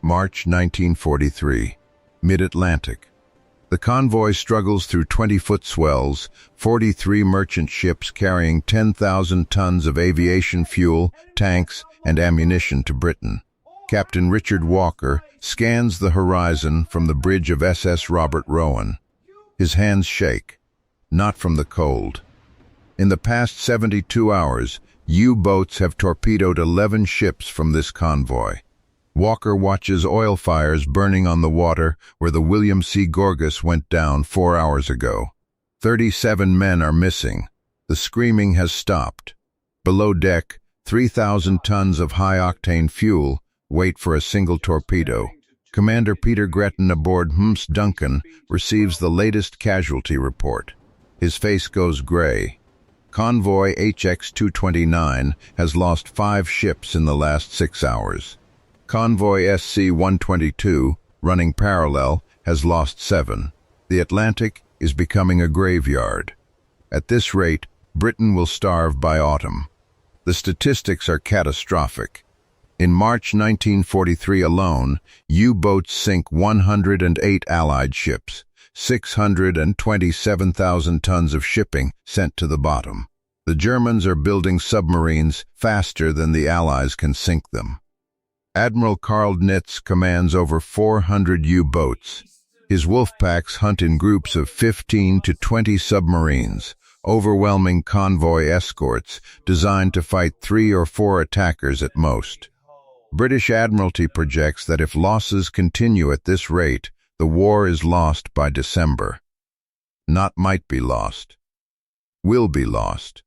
March 1943. Mid-Atlantic. The convoy struggles through 20-foot swells, 43 merchant ships carrying 10,000 tons of aviation fuel, tanks, and ammunition to Britain. Captain Richard Walker scans the horizon from the bridge of SS Robert Rowan. His hands shake, not from the cold. In the past 72 hours, U-boats have torpedoed 11 ships from this convoy. Walker watches oil fires burning on the water where the William C. Gorgas went down 4 hours ago. 37 men are missing. The screaming has stopped. Below deck, 3,000 tons of high-octane fuel wait for a single torpedo. Commander Peter Gretton aboard HMS Duncan receives the latest casualty report. His face goes gray. Convoy HX-229 has lost 5 ships in the last 6 hours. Convoy SC-122, running parallel, has lost 7. The Atlantic is becoming a graveyard. At this rate, Britain will starve by autumn. The statistics are catastrophic. In March 1943 alone, U-boats sink 108 Allied ships, 627,000 tons of shipping sent to the bottom. The Germans are building submarines faster than the Allies can sink them. Admiral Karl Nitz commands over 400 U-boats. His wolfpacks hunt in groups of 15 to 20 submarines, overwhelming convoy escorts designed to fight 3 or 4 attackers at most. British Admiralty projects that if losses continue at this rate, the war is lost by December. Not might be lost. Will be lost.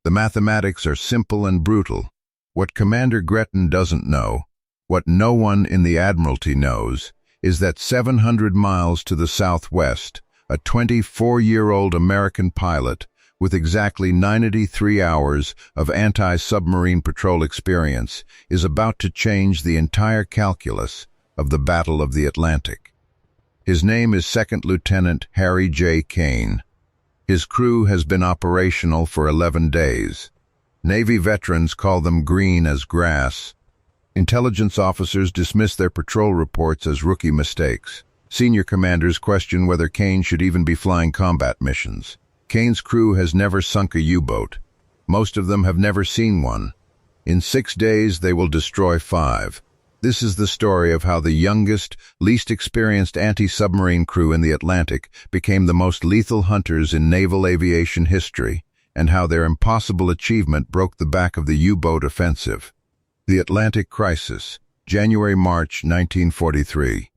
The mathematics are simple and brutal. What Commander Gretton doesn't know, what no one in the Admiralty knows, is that 700 miles to the southwest, a 24-year-old American pilot with exactly 93 hours of anti-submarine patrol experience is about to change the entire calculus of the Battle of the Atlantic. His name is Second Lieutenant Harry J. Kane. His crew has been operational for 11 days. Navy veterans call them green as grass. Intelligence officers dismiss their patrol reports as rookie mistakes. Senior commanders question whether Kane should even be flying combat missions. Kane's crew has never sunk a U-boat. Most of them have never seen one. In 6 days, they will destroy 5. This is the story of how the youngest, least experienced anti-submarine crew in the Atlantic became the most lethal hunters in naval aviation history, and how their impossible achievement broke the back of the U-boat offensive. The Atlantic Crisis, January-March 1943.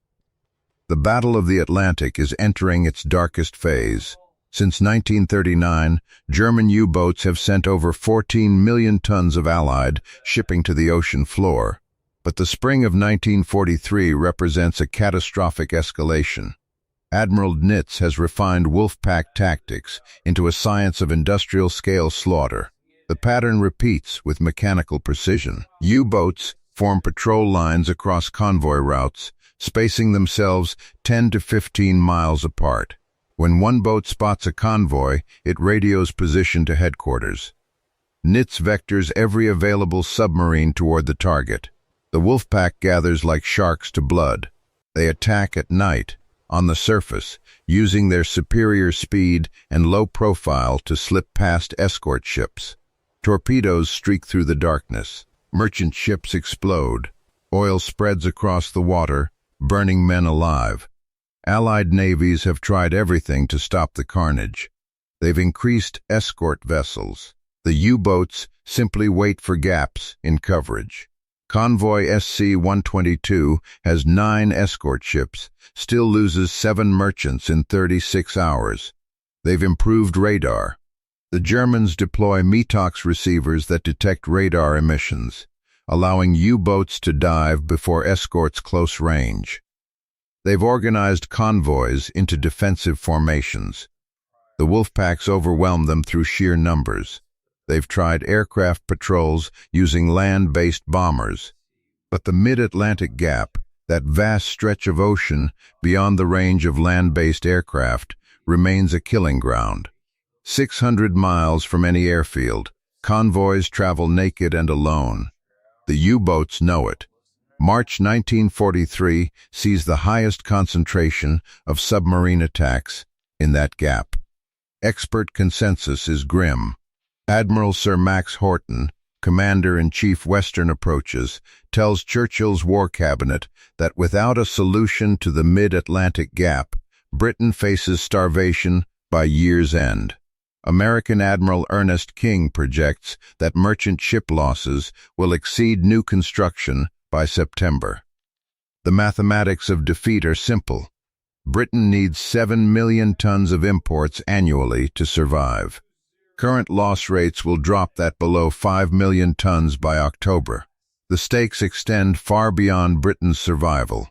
The Battle of the Atlantic is entering its darkest phase. Since 1939, German U-boats have sent over 14 million tons of Allied shipping to the ocean floor. But the spring of 1943 represents a catastrophic escalation. Admiral Nitz has refined wolfpack tactics into a science of industrial-scale slaughter. The pattern repeats with mechanical precision. U-boats form patrol lines across convoy routes, spacing themselves 10 to 15 miles apart. When one boat spots a convoy, it radios position to headquarters. Nitz vectors every available submarine toward the target. The wolfpack gathers like sharks to blood. They attack at night, on the surface, using their superior speed and low profile to slip past escort ships. Torpedoes streak through the darkness. Merchant ships explode. Oil spreads across the water, burning men alive. Allied navies have tried everything to stop the carnage. They've increased escort vessels. The U-boats simply wait for gaps in coverage. Convoy SC-122 has 9 escort ships, still loses 7 merchants in 36 hours. They've improved radar. The Germans deploy METOX receivers that detect radar emissions, allowing U-boats to dive before escorts close range. They've organized convoys into defensive formations. The wolfpacks overwhelm them through sheer numbers. They've tried aircraft patrols using land-based bombers. But the mid-Atlantic gap, that vast stretch of ocean beyond the range of land-based aircraft, remains a killing ground. 600 miles from any airfield, convoys travel naked and alone. The U-boats know it. March 1943 sees the highest concentration of submarine attacks in that gap. Expert consensus is grim. Admiral Sir Max Horton, Commander-in-Chief Western Approaches, tells Churchill's War Cabinet that without a solution to the mid-Atlantic gap, Britain faces starvation by year's end. American Admiral Ernest King projects that merchant ship losses will exceed new construction by September. The mathematics of defeat are simple. Britain needs 7 million tons of imports annually to survive. Current loss rates will drop that below 5 million tons by October. The stakes extend far beyond Britain's survival.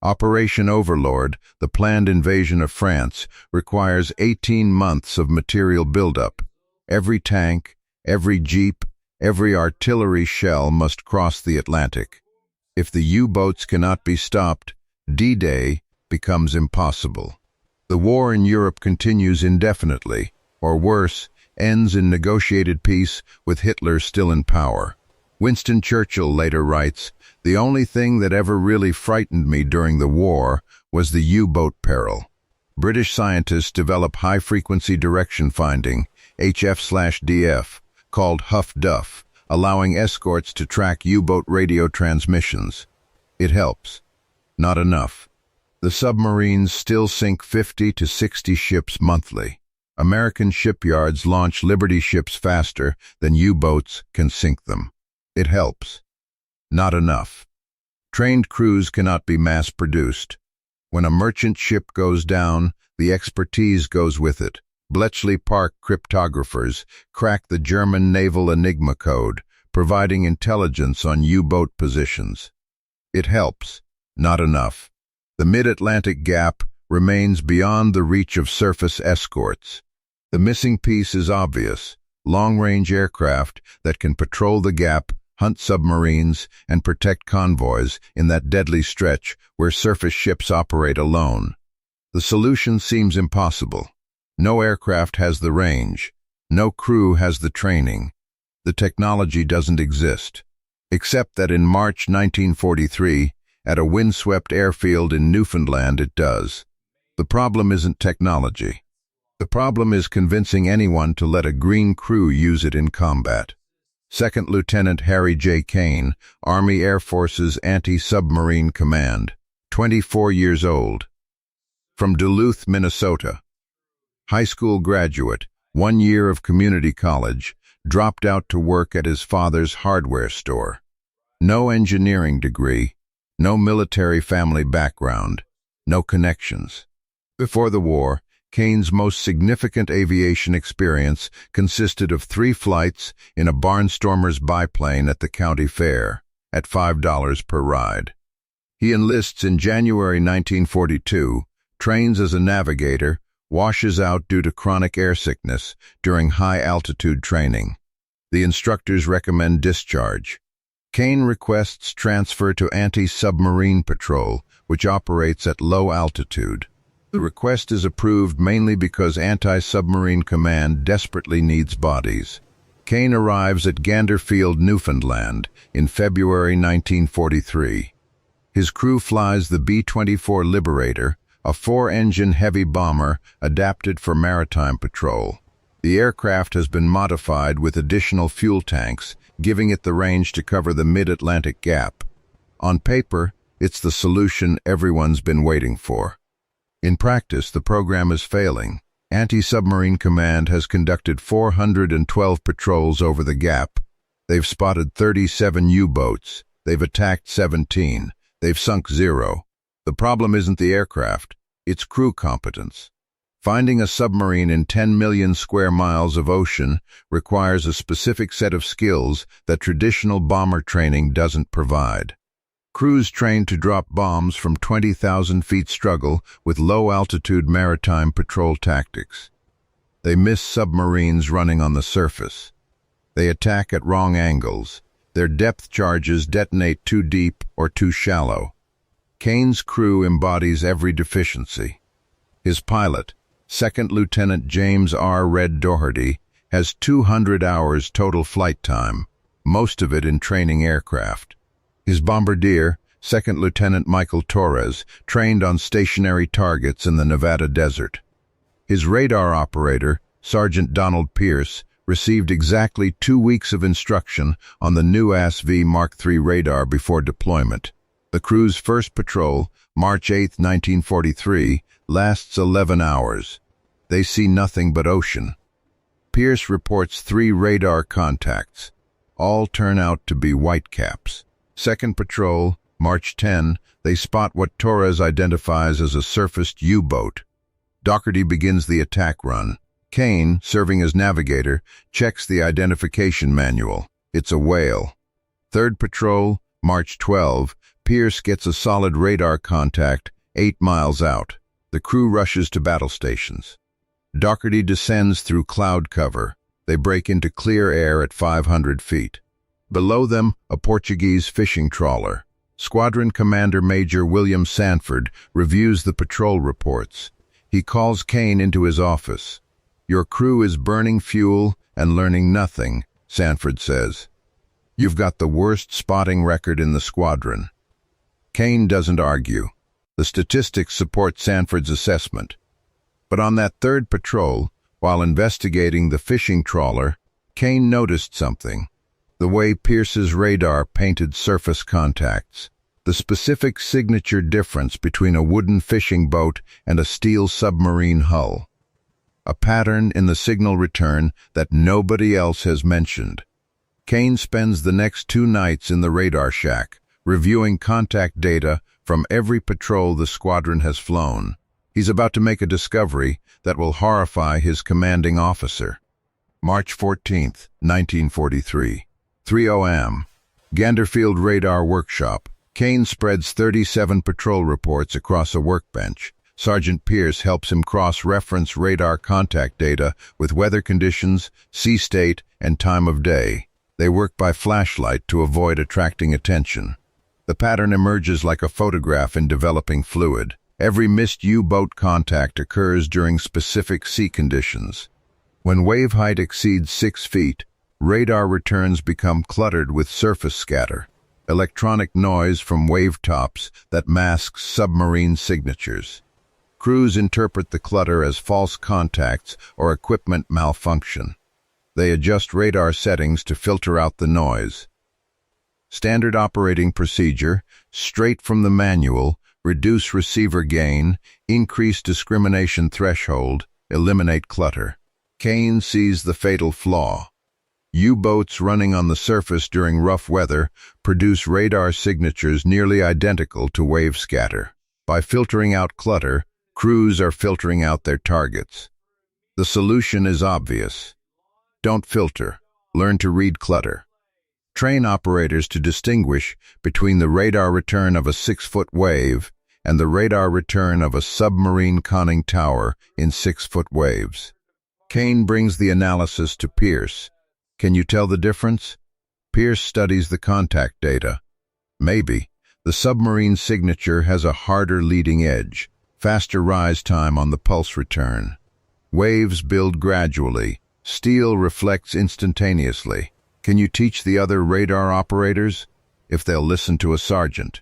Operation Overlord, the planned invasion of France, requires 18 months of material buildup. Every tank, every jeep, every artillery shell must cross the Atlantic. If the U-boats cannot be stopped, D-Day becomes impossible. The war in Europe continues indefinitely, or worse, ends in negotiated peace with Hitler still in power. Winston Churchill later writes, "The only thing that ever really frightened me during the war was the U-boat peril." British scientists develop high-frequency direction finding, HF/DF, called Huff-Duff, allowing escorts to track U-boat radio transmissions. It helps. Not enough. The submarines still sink 50 to 60 ships monthly. American shipyards launch Liberty ships faster than U-boats can sink them. It helps. Not enough. Trained crews cannot be mass-produced. When a merchant ship goes down, the expertise goes with it. Bletchley Park cryptographers cracked the German naval Enigma code, providing intelligence on U-boat positions. It helps. Not enough. The mid-Atlantic gap remains beyond the reach of surface escorts. The missing piece is obvious: long-range aircraft that can patrol the gap, hunt submarines, and protect convoys in that deadly stretch where surface ships operate alone. The solution seems impossible. No aircraft has the range. No crew has the training. The technology doesn't exist. Except that in March 1943, at a windswept airfield in Newfoundland, it does. The problem isn't technology. The problem is convincing anyone to let a green crew use it in combat. Second Lieutenant Harry Kane, Army Air Force's Anti-Submarine Command, 24 years old. From Duluth, Minnesota. High school graduate, 1 year of community college, dropped out to work at his father's hardware store. No engineering degree, no military family background, no connections. Before the war, Kane's most significant aviation experience consisted of 3 flights in a barnstormer's biplane at the county fair, at $5 per ride. He enlists in January 1942, trains as a navigator, washes out due to chronic air sickness during high-altitude training. The instructors recommend discharge. Kane requests transfer to anti-submarine patrol, which operates at low altitude. The request is approved mainly because Anti-Submarine Command desperately needs bodies. Kane arrives at Gander Field, Newfoundland, in February 1943. His crew flies the B-24 Liberator, a 4-engine heavy bomber adapted for maritime patrol. The aircraft has been modified with additional fuel tanks, giving it the range to cover the mid-Atlantic gap. On paper, it's the solution everyone's been waiting for. In practice, the program is failing. Anti-Submarine Command has conducted 412 patrols over the gap. They've spotted 37 U-boats. They've attacked 17. They've sunk 0. The problem isn't the aircraft, it's crew competence. Finding a submarine in 10 million square miles of ocean requires a specific set of skills that traditional bomber training doesn't provide. Crews trained to drop bombs from 20,000 feet struggle with low-altitude maritime patrol tactics. They miss submarines running on the surface. They attack at wrong angles. Their depth charges detonate too deep or too shallow. Kane's crew embodies every deficiency. His pilot, Second Lieutenant James R. Red Doherty, has 200 hours total flight time, most of it in training aircraft. His bombardier, Second Lieutenant Michael Torres, trained on stationary targets in the Nevada desert. His radar operator, Sergeant Donald Pierce, received exactly 2 weeks of instruction on the new ASV Mark III radar before deployment. The crew's first patrol, March 8, 1943, lasts 11 hours. They see nothing but ocean. Pierce reports 3 radar contacts. All turn out to be whitecaps. Second patrol, March 10, they spot what Torres identifies as a surfaced U-boat. Doherty begins the attack run. Kane, serving as navigator, checks the identification manual. It's a whale. Third patrol, March 12, Pierce gets a solid radar contact 8 miles out. The crew rushes to battle stations. Doherty descends through cloud cover. They break into clear air at 500 feet. Below them, a Portuguese fishing trawler. Squadron Commander Major William Sanford reviews the patrol reports. He calls Kane into his office. "Your crew is burning fuel and learning nothing," Sanford says. "You've got the worst spotting record in the squadron." Kane doesn't argue. The statistics support Sanford's assessment. But on that third patrol, while investigating the fishing trawler, Kane noticed something. The way Pierce's radar painted surface contacts. The specific signature difference between a wooden fishing boat and a steel submarine hull. A pattern in the signal return that nobody else has mentioned. Kane spends the next 2 nights in the radar shack, reviewing contact data from every patrol the squadron has flown. He's about to make a discovery that will horrify his commanding officer. March 14, 1943. 3:00 am. Ganderfield Radar Workshop. Kane spreads 37 patrol reports across a workbench. Sergeant Pierce helps him cross-reference radar contact data with weather conditions, sea state, and time of day. They work by flashlight to avoid attracting attention. The pattern emerges like a photograph in developing fluid. Every missed U-boat contact occurs during specific sea conditions. When wave height exceeds 6 feet, radar returns become cluttered with surface scatter, electronic noise from wave tops that masks submarine signatures. Crews interpret the clutter as false contacts or equipment malfunction. They adjust radar settings to filter out the noise. Standard operating procedure, straight from the manual: reduce receiver gain, increase discrimination threshold, eliminate clutter. Kane sees the fatal flaw. U-boats running on the surface during rough weather produce radar signatures nearly identical to wave scatter. By filtering out clutter, crews are filtering out their targets. The solution is obvious. Don't filter. Learn to read clutter. Train operators to distinguish between the radar return of a 6-foot wave and the radar return of a submarine conning tower in 6-foot waves. Kane brings the analysis to Pierce. Can you tell the difference? Pierce studies the contact data. Maybe. The submarine signature has a harder leading edge, faster rise time on the pulse return. Waves build gradually. Steel reflects instantaneously. Can you teach the other radar operators? If they'll listen to a sergeant.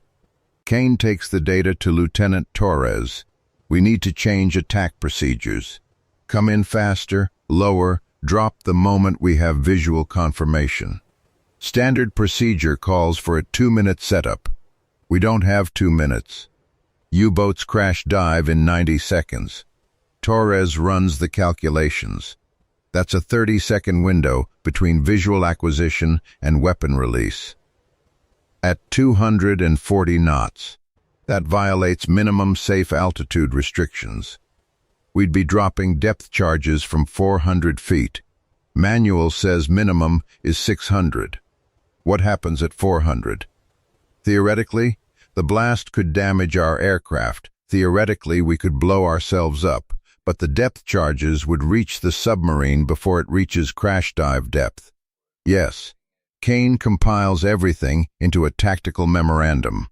Kane takes the data to Lieutenant Torres. We need to change attack procedures. Come in faster, lower, drop the moment we have visual confirmation. Standard procedure calls for a 2-minute setup. We don't have 2 minutes. U-boats crash dive in 90 seconds. Torres runs the calculations. That's a 30-second window between visual acquisition and weapon release. At 240 knots, that violates minimum safe altitude restrictions. We'd be dropping depth charges from 400 feet. Manual says minimum is 600. What happens at 400? Theoretically, the blast could damage our aircraft. Theoretically, we could blow ourselves up, but the depth charges would reach the submarine before it reaches crash dive depth. Yes, Kane compiles everything into a tactical memorandum.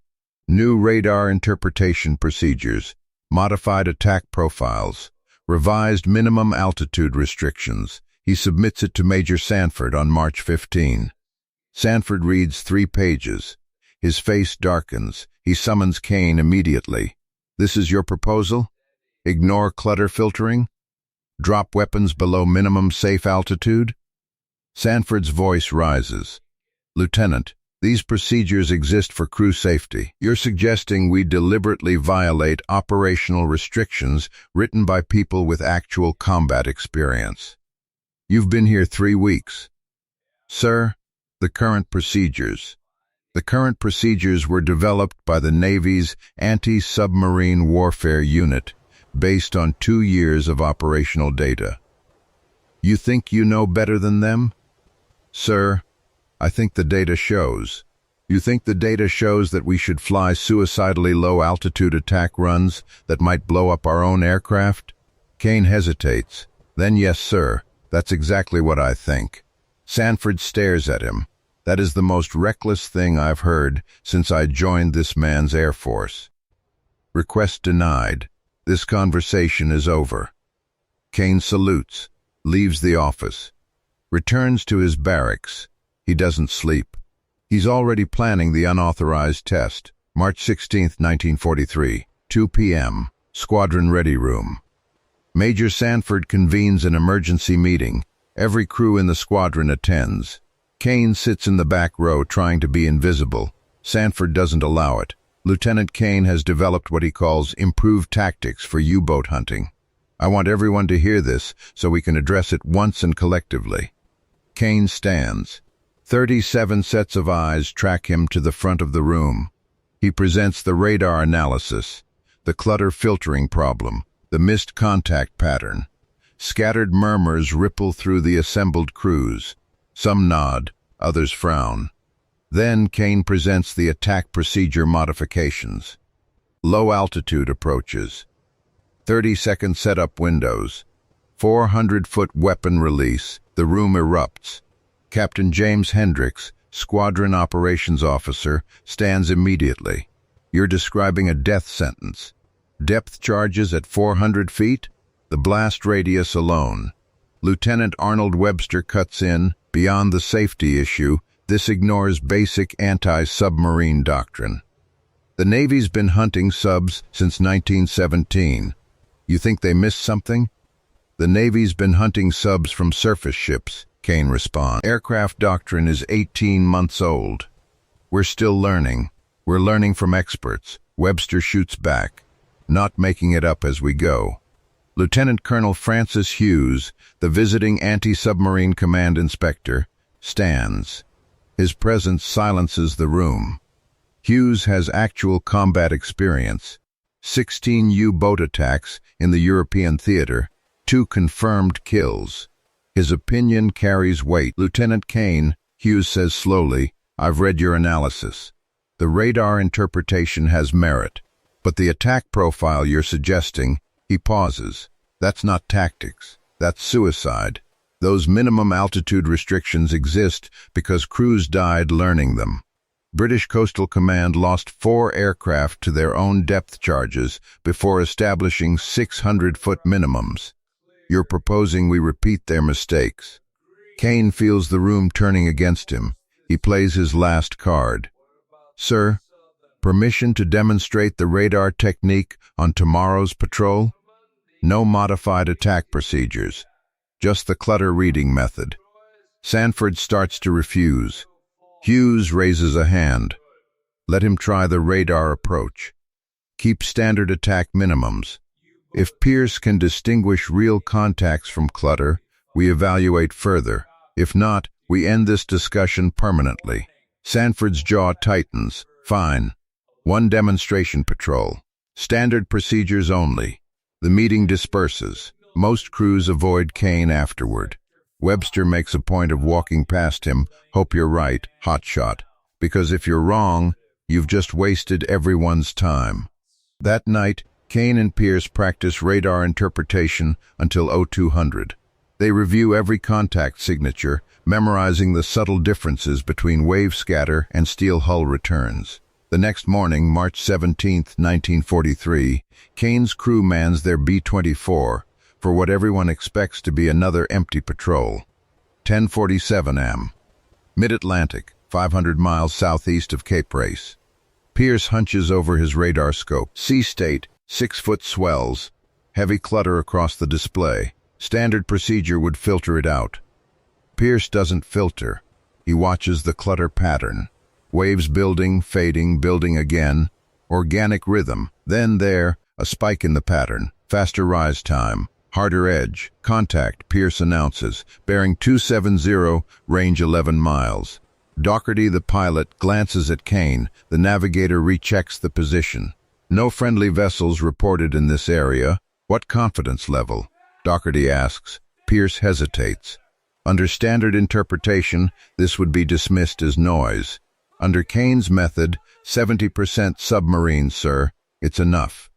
New radar interpretation procedures, modified attack profiles, revised minimum altitude restrictions. He submits it to Major Sanford on March 15. Sanford reads 3 pages. His face darkens. He summons Kane immediately. This is your proposal? Ignore clutter filtering? Drop weapons below minimum safe altitude? Sanford's voice rises. Lieutenant, these procedures exist for crew safety. You're suggesting we deliberately violate operational restrictions written by people with actual combat experience. You've been here 3 weeks. Sir, the current procedures. The current procedures were developed by the Navy's Anti-Submarine Warfare Unit based on 2 years of operational data. You think you know better than them? Sir, I think the data shows. You think the data shows that we should fly suicidally low-altitude attack runs that might blow up our own aircraft? Kane hesitates. Then yes, sir, that's exactly what I think. Sanford stares at him. That is the most reckless thing I've heard since I joined this man's Air Force. Request denied. This conversation is over. Kane salutes, leaves the office, returns to his barracks. He doesn't sleep. He's already planning the unauthorized test. March 16, 1943, 2 p.m., Squadron Ready Room. Major Sanford convenes an emergency meeting. Every crew in the squadron attends. Kane sits in the back row trying to be invisible. Sanford doesn't allow it. Lieutenant Kane has developed what he calls improved tactics for U-boat hunting. I want everyone to hear this so we can address it once and collectively. Kane stands. 37 sets of eyes track him to the front of the room. He presents the radar analysis, the clutter filtering problem, the missed contact pattern. Scattered murmurs ripple through the assembled crews. Some nod, others frown. Then Kane presents the attack procedure modifications. Low altitude approaches. 30-second setup windows. 400-foot weapon release. The room erupts. Captain James Hendricks, Squadron Operations Officer, stands immediately. You're describing a death sentence. Depth charges at 400 feet? The blast radius alone. Lieutenant Arnold Webster cuts in. Beyond the safety issue, this ignores basic anti-submarine doctrine. The Navy's been hunting subs since 1917. You think they missed something? The Navy's been hunting subs from surface ships, Kane responds. Aircraft doctrine is 18 months old. We're still learning. We're learning from experts. Webster shoots back, not making it up as we go. Lieutenant Colonel Francis Hughes, the visiting anti-submarine command inspector, stands. His presence silences the room. Hughes has actual combat experience. 16 U-boat attacks in the European theater, 2 confirmed kills. His opinion carries weight. Lieutenant Kane, Hughes says slowly, I've read your analysis. The radar interpretation has merit, but the attack profile you're suggesting. He pauses. That's not tactics. That's suicide. Those minimum altitude restrictions exist because crews died learning them. British Coastal Command lost 4 aircraft to their own depth charges before establishing 600-foot minimums. You're proposing we repeat their mistakes. Kane feels the room turning against him. He plays his last card. Sir, permission to demonstrate the radar technique on tomorrow's patrol? No modified attack procedures, just the clutter reading method. Sanford starts to refuse. Hughes raises a hand. Let him try the radar approach. Keep standard attack minimums. If Pierce can distinguish real contacts from clutter, we evaluate further. If not, we end this discussion permanently. Sanford's jaw tightens. Fine. 1 demonstration patrol. Standard procedures only. The meeting disperses. Most crews avoid Kane afterward. Webster makes a point of walking past him. Hope you're right, hotshot. Because if you're wrong, you've just wasted everyone's time. That night, Kane and Pierce practice radar interpretation until 0200. They review every contact signature, memorizing the subtle differences between wave scatter and steel hull returns. The next morning, March 17, 1943, Kane's crew mans their B-24 for what everyone expects to be another empty patrol. 10:47 am. Mid-Atlantic, 500 miles southeast of Cape Race. Pierce hunches over his radar scope. Sea state, 6-foot swells. Heavy clutter across the display. Standard procedure would filter it out. Pierce doesn't filter. He watches the clutter pattern. Waves building, fading, building again. Organic rhythm. Then there, a spike in the pattern. Faster rise time. Harder edge. Contact, Pierce announces. Bearing 270, range 11 miles. Doherty, the pilot, glances at Kane. The navigator rechecks the position. No friendly vessels reported in this area. What confidence level? Doherty asks. Pierce hesitates. Under standard interpretation, this would be dismissed as noise. Under Kane's method, 70% submarines, sir. It's enough.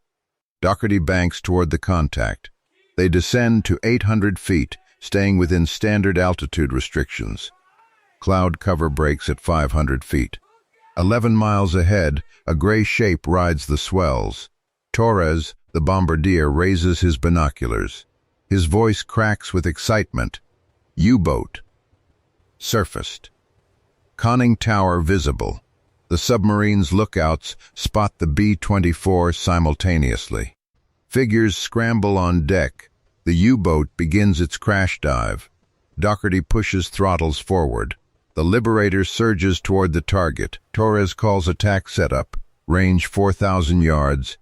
Doherty banks toward the contact. They descend to 800 feet, staying within standard altitude restrictions. Cloud cover breaks at 500 feet. 11 miles ahead, a gray shape rides the swells. Torres, the bombardier, raises his binoculars. His voice cracks with excitement. U-boat. Surfaced. Conning tower visible. The submarine's lookouts spot the B-24 simultaneously. Figures scramble on deck. The U-boat begins its crash dive. Doherty pushes throttles forward. The Liberator surges toward the target. Torres calls attack setup. Range 4,000 yards.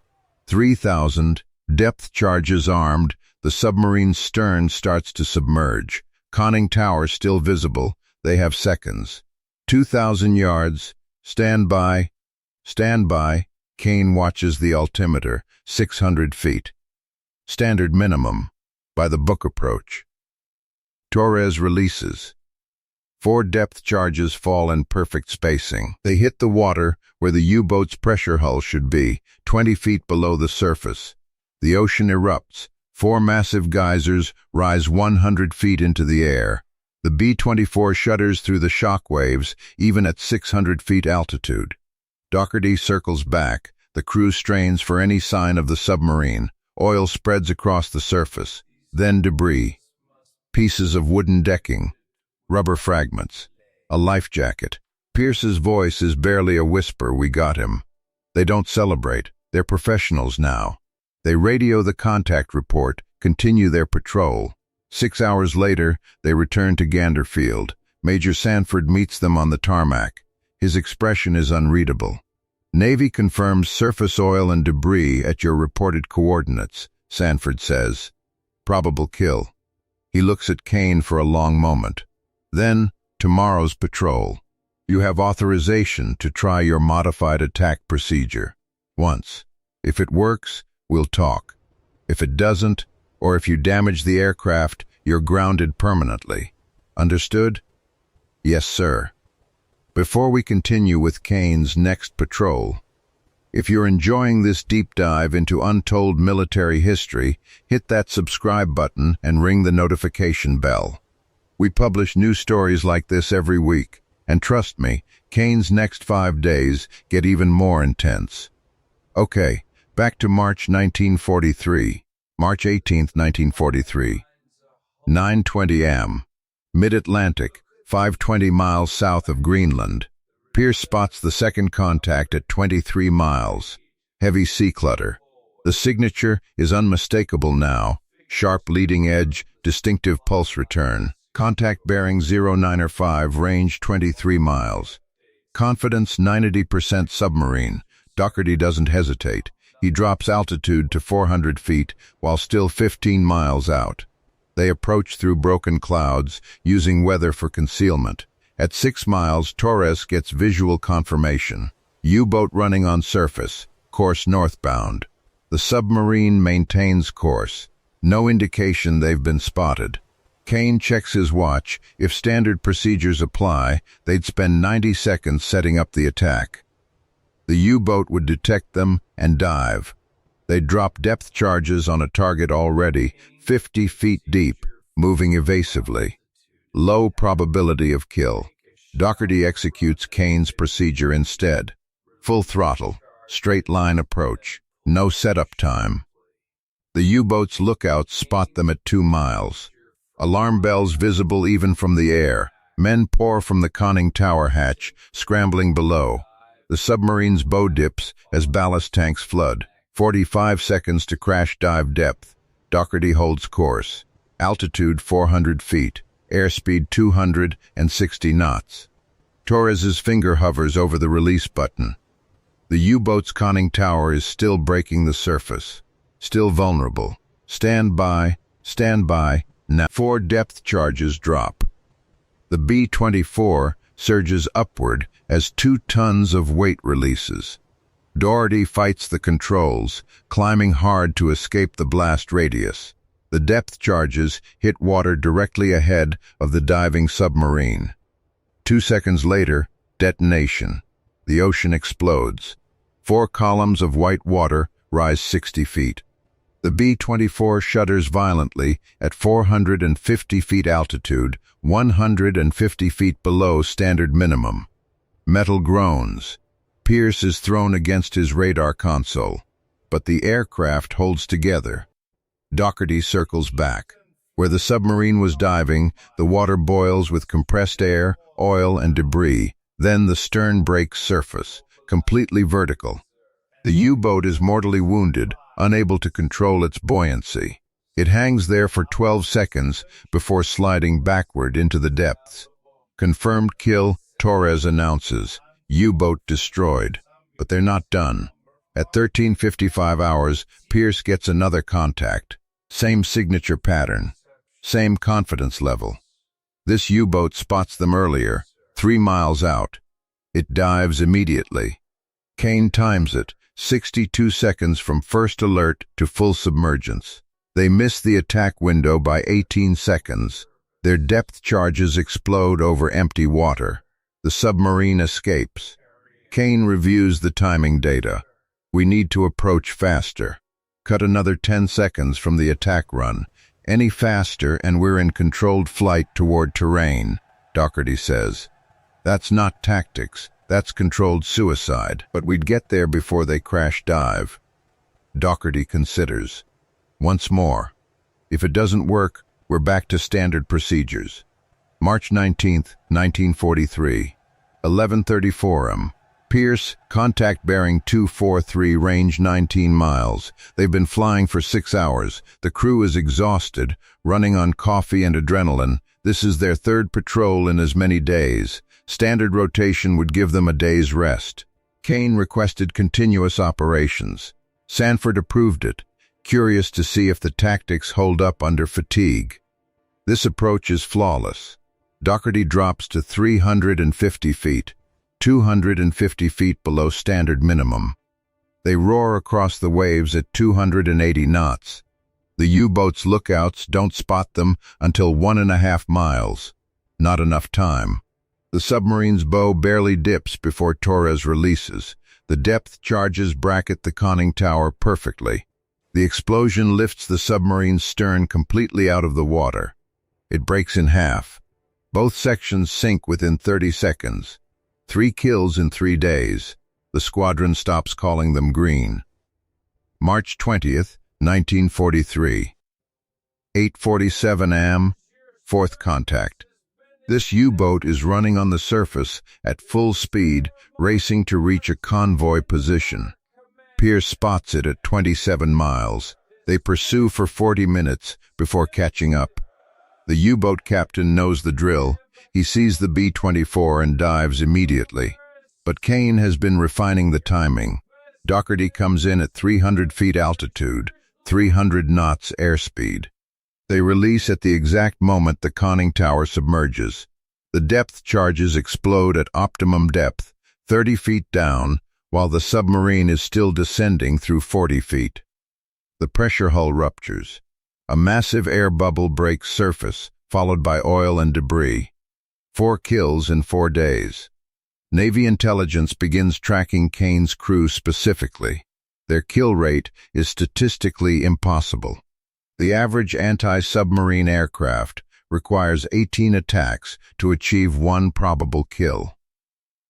3,000. Depth charges armed. The submarine's stern starts to submerge. Conning tower still visible. They have seconds. 2,000 yards. Stand by. Stand by. Kane watches the altimeter. 600 feet. Standard minimum. By the book approach. Torres releases. 4 depth charges fall in perfect spacing. They hit the water where the U-boat's pressure hull should be, 20 feet below the surface. The ocean erupts. 4 massive geysers rise 100 feet into the air. The B-24 shudders through the shock waves, even at 600 feet altitude. Doherty circles back. The crew strains for any sign of the submarine. Oil spreads across the surface. Then debris. Pieces of wooden decking. Rubber fragments. A life jacket. Pierce's voice is barely a whisper. We got him. They don't celebrate. They're professionals now. They radio the contact report, continue their patrol. 6 hours later, they return to Ganderfield. Major Sanford meets them on the tarmac. His expression is unreadable. Navy confirms surface oil and debris at your reported coordinates, Sanford says. Probable kill. He looks at Kane for a long moment. Then, tomorrow's patrol. You have authorization to try your modified attack procedure. Once. If it works, we'll talk. If it doesn't, or if you damage the aircraft, you're grounded permanently. Understood? Yes, sir. Before we continue with Kane's next patrol, if you're enjoying this deep dive into untold military history, hit that subscribe button and ring the notification bell. We publish new stories like this every week, and trust me, Kane's next 5 days get even more intense. Okay, back to March 1943. March 18, 1943. 9:20 am. Mid-Atlantic, 520 miles south of Greenland. Pierce spots the second contact at 23 miles. Heavy sea clutter. The signature is unmistakable now. Sharp leading edge, distinctive pulse return. Contact bearing 0905, range 23 miles. Confidence 90% submarine. Doherty doesn't hesitate. He drops altitude to 400 feet while still 15 miles out. They approach through broken clouds, using weather for concealment. At 6 miles, Torres gets visual confirmation. U-boat running on surface, course northbound. The submarine maintains course. No indication they've been spotted. Kane checks his watch. If standard procedures apply, they'd spend 90 seconds setting up the attack. The U-boat would detect them and dive. They'd drop depth charges on a target already 50 feet deep, moving evasively. Low probability of kill. Doherty executes Kane's procedure instead. Full throttle, straight line approach, no setup time. The U-boat's lookouts spot them at 2 miles. Alarm bells visible even from the air. Men pour from the conning tower hatch, scrambling below. The submarine's bow dips as ballast tanks flood. 45 seconds to crash dive depth. Doherty holds course. Altitude 400 feet. Airspeed 260 knots. Torres's finger hovers over the release button. The U-boat's conning tower is still breaking the surface. Still vulnerable. Stand by, now. 4 depth charges drop. The B-24 surges upward as 2 tons of weight releases. Doherty fights the controls, climbing hard to escape the blast radius. The depth charges hit water directly ahead of the diving submarine. 2 seconds later, detonation. The ocean explodes. 4 columns of white water rise 60 feet. The B-24 shudders violently at 450 feet altitude, 150 feet below standard minimum. Metal groans. Pierce is thrown against his radar console, but the aircraft holds together. Doherty circles back. Where the submarine was diving, the water boils with compressed air, oil, and debris. Then the stern breaks surface, completely vertical. The U-boat is mortally wounded, unable to control its buoyancy. It hangs there for 12 seconds before sliding backward into the depths. Confirmed kill, Torres announces. U-boat destroyed. But they're not done. At 13:55 hours, Pierce gets another contact. Same signature pattern. Same confidence level. This U-boat spots them earlier, 3 miles out. It dives immediately. Kane times it, 62 seconds from first alert to full submergence. They miss the attack window by 18 seconds. Their depth charges explode over empty water. The submarine escapes. Kane reviews the timing data. We need to approach faster. Cut another 10 seconds from the attack run. Any faster and we're in controlled flight toward terrain, Doherty says. That's not tactics, that's controlled suicide, but we'd get there before they crash dive. Doherty considers. Once more. If it doesn't work, we're back to standard procedures. March 19, 1943. 11:34 am. Pierce, contact bearing 243, range 19 miles. They've been flying for 6 hours. The crew is exhausted, running on coffee and adrenaline. This is their 3rd patrol in as many days. Standard rotation would give them a day's rest. Kane requested continuous operations. Sanford approved it, curious to see if the tactics hold up under fatigue. This approach is flawless. Doherty drops to 350 feet. 250 feet below standard minimum. They roar across the waves at 280 knots. The U-boat's lookouts don't spot them until 1.5 miles. Not enough time. The submarine's bow barely dips before Torres releases. The depth charges bracket the conning tower perfectly. The explosion lifts the submarine's stern completely out of the water. It breaks in half. Both sections sink within 30 seconds. 3 kills in 3 days. The squadron stops calling them green. March 20th, 1943. 8:47 am. 4th contact. This U-boat is running on the surface at full speed, racing to reach a convoy position. Pierce spots it at 27 miles. They pursue for 40 minutes before catching up. The U-boat captain knows the drill. He sees the B-24 and dives immediately. But Kane has been refining the timing. Doherty comes in at 300 feet altitude, 300 knots airspeed. They release at the exact moment the conning tower submerges. The depth charges explode at optimum depth, 30 feet down, while the submarine is still descending through 40 feet. The pressure hull ruptures. A massive air bubble breaks surface, followed by oil and debris. 4 kills in 4 days. Navy intelligence begins tracking Kane's crew specifically. Their kill rate is statistically impossible. The average anti-submarine aircraft requires 18 attacks to achieve 1 probable kill.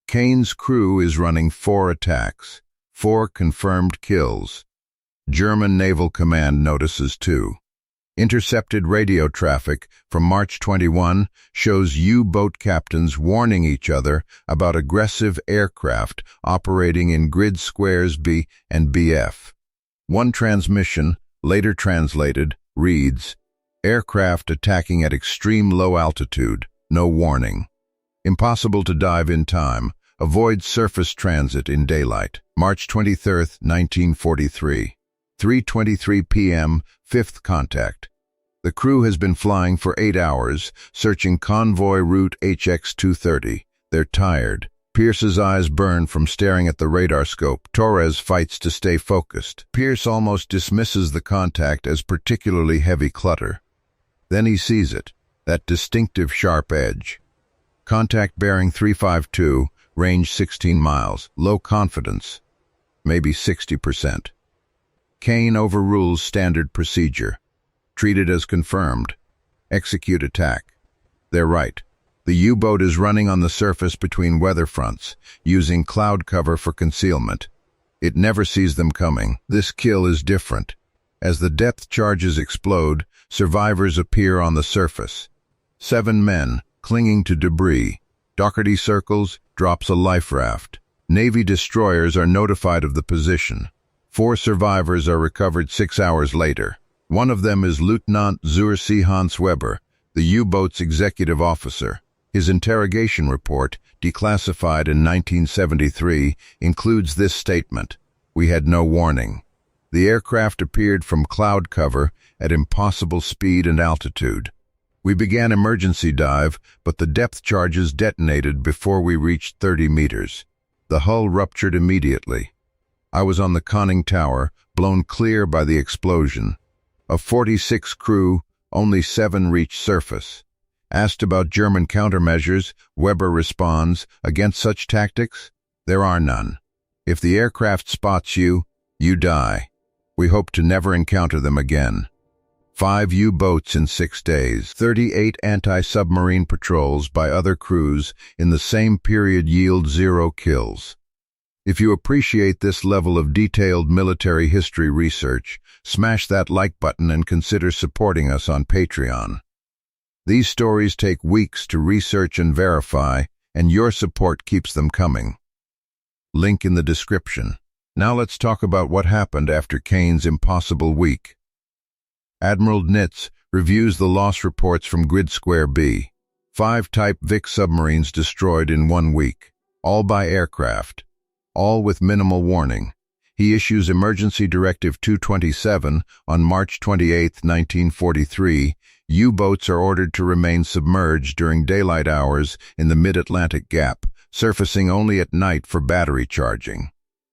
Kane's crew is running 4 attacks, 4 confirmed kills. German Naval Command notices too. Intercepted radio traffic from March 21 shows U-boat captains warning each other about aggressive aircraft operating in grid squares B and BF. One transmission, later translated, reads, "Aircraft attacking at extreme low altitude, no warning. Impossible to dive in time. Avoid surface transit in daylight." March 23, 1943. 3:23 p.m., fifth contact. The crew has been flying for 8 hours, searching convoy route HX-230. They're tired. Pierce's eyes burn from staring at the radar scope. Torres fights to stay focused. Pierce almost dismisses the contact as particularly heavy clutter. Then he sees it, that distinctive sharp edge. Contact bearing 352, range 16 miles, low confidence, maybe 60%. Kane overrules standard procedure. Treat it as confirmed. Execute attack. They're right. The U-boat is running on the surface between weather fronts, using cloud cover for concealment. It never sees them coming. This kill is different. As the depth charges explode, survivors appear on the surface. 7 men, clinging to debris. Doherty circles, drops a life raft. Navy destroyers are notified of the position. 4 survivors are recovered 6 hours later. One of them is Lieutenant Harry Kane, the U-boat's executive officer. His interrogation report, declassified in 1973, includes this statement: "We had no warning. The aircraft appeared from cloud cover at impossible speed and altitude. We began emergency dive, but the depth charges detonated before we reached 30 meters. The hull ruptured immediately. I was on the conning tower, blown clear by the explosion. Of 46 crew, only 7 reached surface." Asked about German countermeasures, Weber responds, "Against such tactics, there are none. If the aircraft spots you, you die. We hope to never encounter them again." 5 U-boats in 6 days. 38 anti-submarine patrols by other crews in the same period yield 0 kills. If you appreciate this level of detailed military history research, smash that like button and consider supporting us on Patreon. These stories take weeks to research and verify, and your support keeps them coming. Link in the description. Now let's talk about what happened after Kane's impossible week. Admiral Nitz reviews the loss reports from Grid Square B. 5 Type Vic submarines destroyed in 1 week, all by aircraft, all with minimal warning. He issues Emergency Directive 227 on March 28, 1943. U-boats are ordered to remain submerged during daylight hours in the mid-Atlantic Gap, surfacing only at night for battery charging.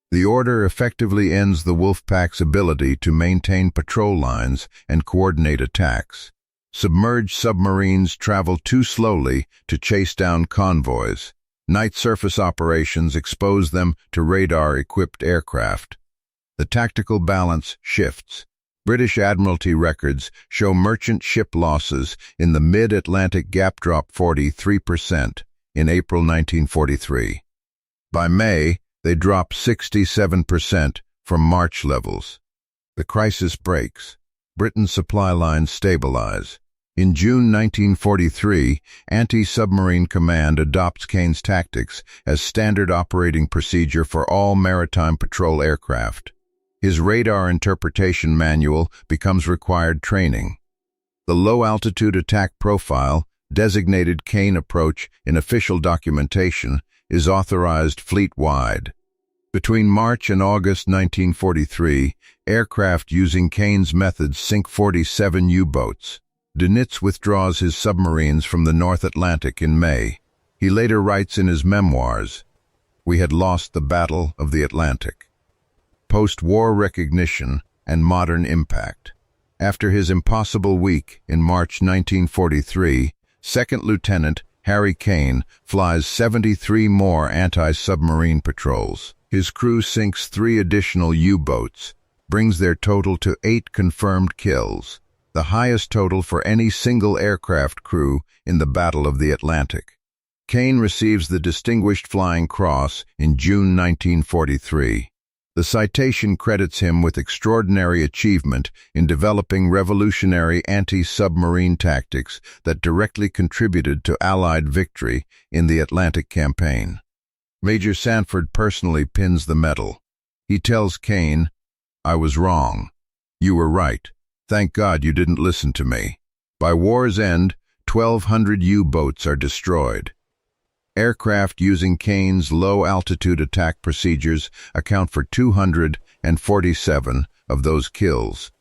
The order effectively ends the Wolfpack's ability to maintain patrol lines and coordinate attacks. Submerged submarines travel too slowly to chase down convoys. Night surface operations expose them to radar-equipped aircraft. The tactical balance shifts. British Admiralty records show merchant ship losses in the mid-Atlantic Gap drop 43% in April 1943. By May, they drop 67% from March levels. The crisis breaks. Britain's supply lines stabilize. In June 1943, Anti-Submarine Command adopts Kane's tactics as standard operating procedure for all maritime patrol aircraft. His radar interpretation manual becomes required training. The low-altitude attack profile, designated Kane approach in official documentation, is authorized fleet-wide. Between March and August 1943, aircraft using Kane's methods sink 47 U-boats. Nitz withdraws his submarines from the North Atlantic in May. He later writes in his memoirs, "We had lost the Battle of the Atlantic." Post-war recognition and modern impact. After his impossible week in March 1943, Second Lieutenant Harry Kane flies 73 more anti-submarine patrols. His crew sinks 3 additional U-boats, brings their total to 8 confirmed kills, the highest total for any single aircraft crew in the Battle of the Atlantic. Kane receives the Distinguished Flying Cross in June 1943. The citation credits him with extraordinary achievement in developing revolutionary anti-submarine tactics that directly contributed to Allied victory in the Atlantic campaign. Major Sanford personally pins the medal. He tells Kane, "I was wrong. You were right. Thank God you didn't listen to me." By war's end, 1,200 U-boats are destroyed. Aircraft using Kane's low-altitude attack procedures account for 247 of those kills.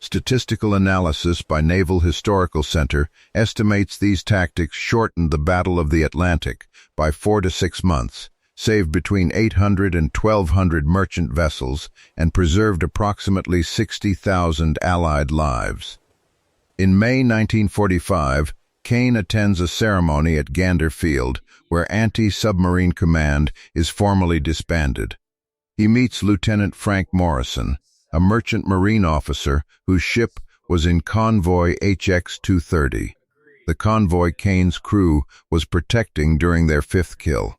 Statistical analysis by Naval Historical Center estimates these tactics shortened the Battle of the Atlantic by 4 to 6 months, saved between 800 and 1,200 merchant vessels, and preserved approximately 60,000 Allied lives. In May 1945, Kane attends a ceremony at Gander Field where Anti-Submarine Command is formally disbanded. He meets Lieutenant Frank Morrison, a merchant marine officer whose ship was in convoy HX-230, the convoy Kane's crew was protecting during their 5th kill.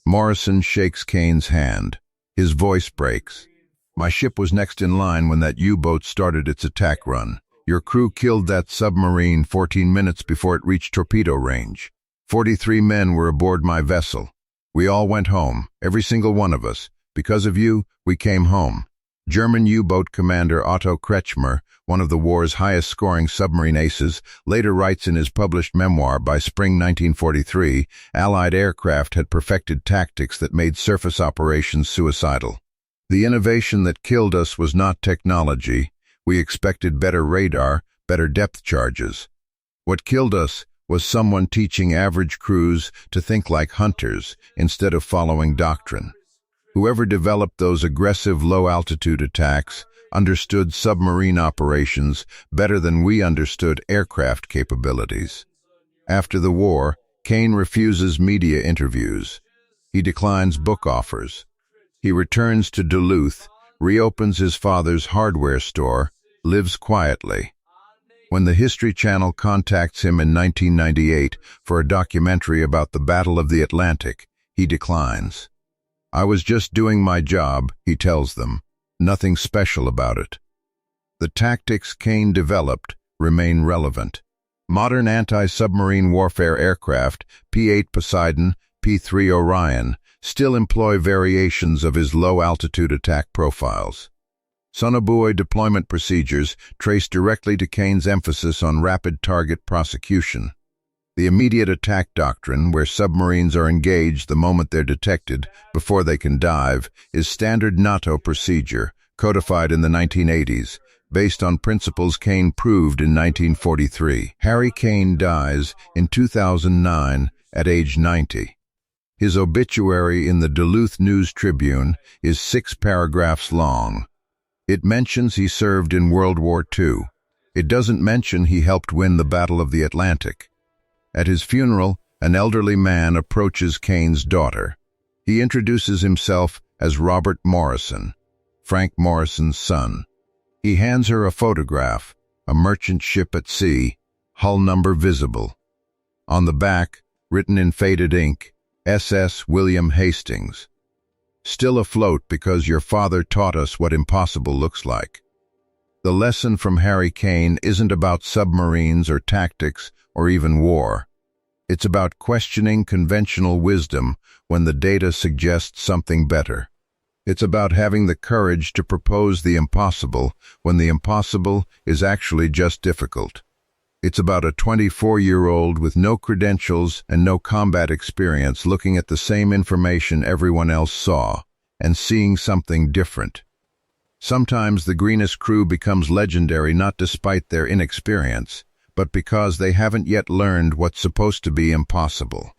Morrison shakes Kane's hand. His voice breaks. "My ship was next in line when that U-boat started its attack run. Your crew killed that submarine 14 minutes before it reached torpedo range. 43 men were aboard my vessel. We all went home, every single one of us. Because of you, we came home." German U-boat commander Otto Kretschmer, one of the war's highest-scoring submarine aces, later writes in his published memoir, by spring 1943, Allied aircraft had perfected tactics that made surface operations suicidal. "The innovation that killed us was not technology. We expected better radar, better depth charges. What killed us was someone teaching average crews to think like hunters instead of following doctrine. Whoever developed those aggressive low-altitude attacks understood submarine operations better than we understood aircraft capabilities." After the war, Kane refuses media interviews. He declines book offers. He returns to Duluth, reopens his father's hardware store, lives quietly. When the History Channel contacts him in 1998 for a documentary about the Battle of the Atlantic, he declines. "I was just doing my job," he tells them. "Nothing special about it." The tactics Kane developed remain relevant. Modern anti-submarine warfare aircraft, P-8 Poseidon, P-3 Orion, still employ variations of his low-altitude attack profiles. Sonobuoy deployment procedures trace directly to Kane's emphasis on rapid target prosecution. The immediate attack doctrine, where submarines are engaged the moment they're detected, before they can dive, is standard NATO procedure, codified in the 1980s, based on principles Kane proved in 1943. Harry Kane dies in 2009 at age 90. His obituary in the Duluth News-Tribune is 6 paragraphs long. It mentions he served in World War II. It doesn't mention he helped win the Battle of the Atlantic. At his funeral, an elderly man approaches Kane's daughter. He introduces himself as Robert Morrison, Frank Morrison's son. He hands her a photograph, a merchant ship at sea, hull number visible. On the back, written in faded ink, SS William Hastings. "Still afloat because your father taught us what impossible looks like." The lesson from Harry Kane isn't about submarines or tactics or even war. It's about questioning conventional wisdom when the data suggests something better. It's about having the courage to propose the impossible when the impossible is actually just difficult. It's about a 24-year-old with no credentials and no combat experience looking at the same information everyone else saw and seeing something different. Sometimes the greenest crew becomes legendary not despite their inexperience, but because they haven't yet learned what's supposed to be impossible.